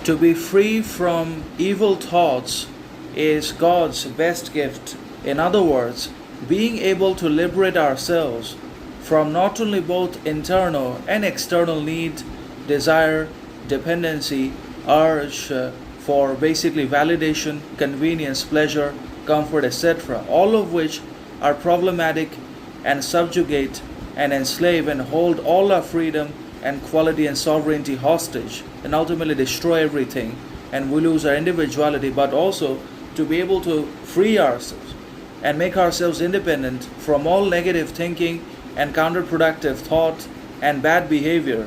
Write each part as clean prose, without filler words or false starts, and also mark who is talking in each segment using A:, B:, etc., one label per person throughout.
A: To be free from evil thoughts is God's best gift. In other words, being able to liberate ourselves from not only both internal and external need, desire, dependency, urge for basically validation, convenience, pleasure, comfort, etc., all of which are problematic and subjugate and enslave and hold all our freedom and quality and sovereignty hostage and ultimately destroy everything, and we lose our individuality, but also to be able to free ourselves and make ourselves independent from all negative thinking and counterproductive thought and bad behavior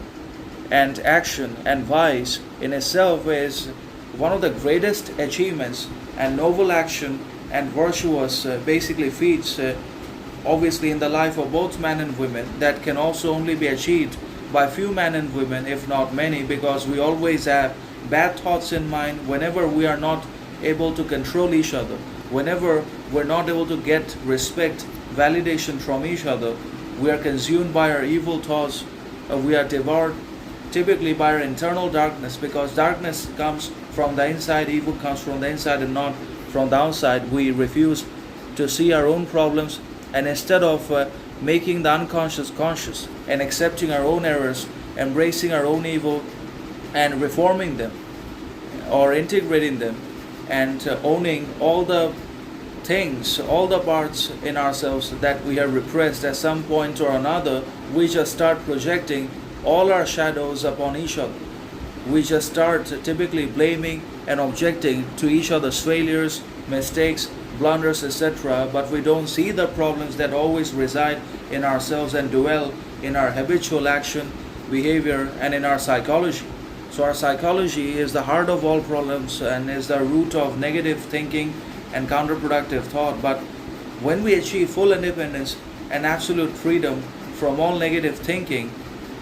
A: and action and vice in itself is one of the greatest achievements and noble action and virtuous basically feats obviously in the life of both men and women, that can also only be achieved by few men and women, if not many, because we always have bad thoughts in mind whenever we are not able to control each other, whenever we're not able to get respect, validation from each other. We are consumed by our evil thoughts, we are devoured typically by our internal darkness, because darkness comes from the inside, evil comes from the inside and not from the outside. We refuse to see our own problems, and instead of making the unconscious conscious and accepting our own errors, embracing our own evil and reforming them or integrating them and owning all the things, all the parts in ourselves that we have repressed at some point or another, we just start projecting all our shadows upon each other. We just start typically blaming and objecting to each other's failures, mistakes, blunders, etc., but we don't see the problems that always reside in ourselves and dwell in our habitual action, behavior, and in our psychology. So our psychology is the heart of all problems and is the root of negative thinking and counterproductive thought. But when we achieve full independence and absolute freedom from all negative thinking,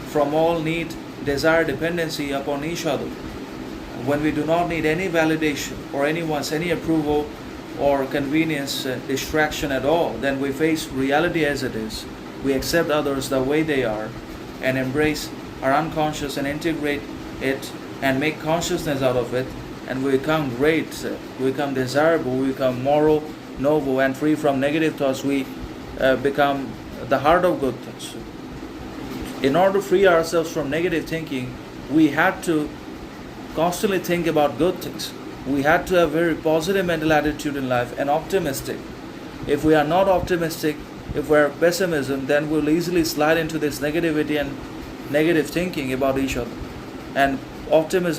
A: from all need, desire, dependency upon each other, when we do not need any validation or anyone's any approval or convenience, distraction at all, then we face reality as it is. We accept others the way they are and embrace our unconscious and integrate it and make consciousness out of it, and we become great, we become desirable, we become moral, noble, and free from negative thoughts. We become the heart of good thoughts. In order to free ourselves from negative thinking, we had to constantly think about good things. We had to have very positive mental attitude in life and optimistic. If we are not optimistic, if we are pessimism, then we'll easily slide into this negativity and negative thinking about each other. And optimism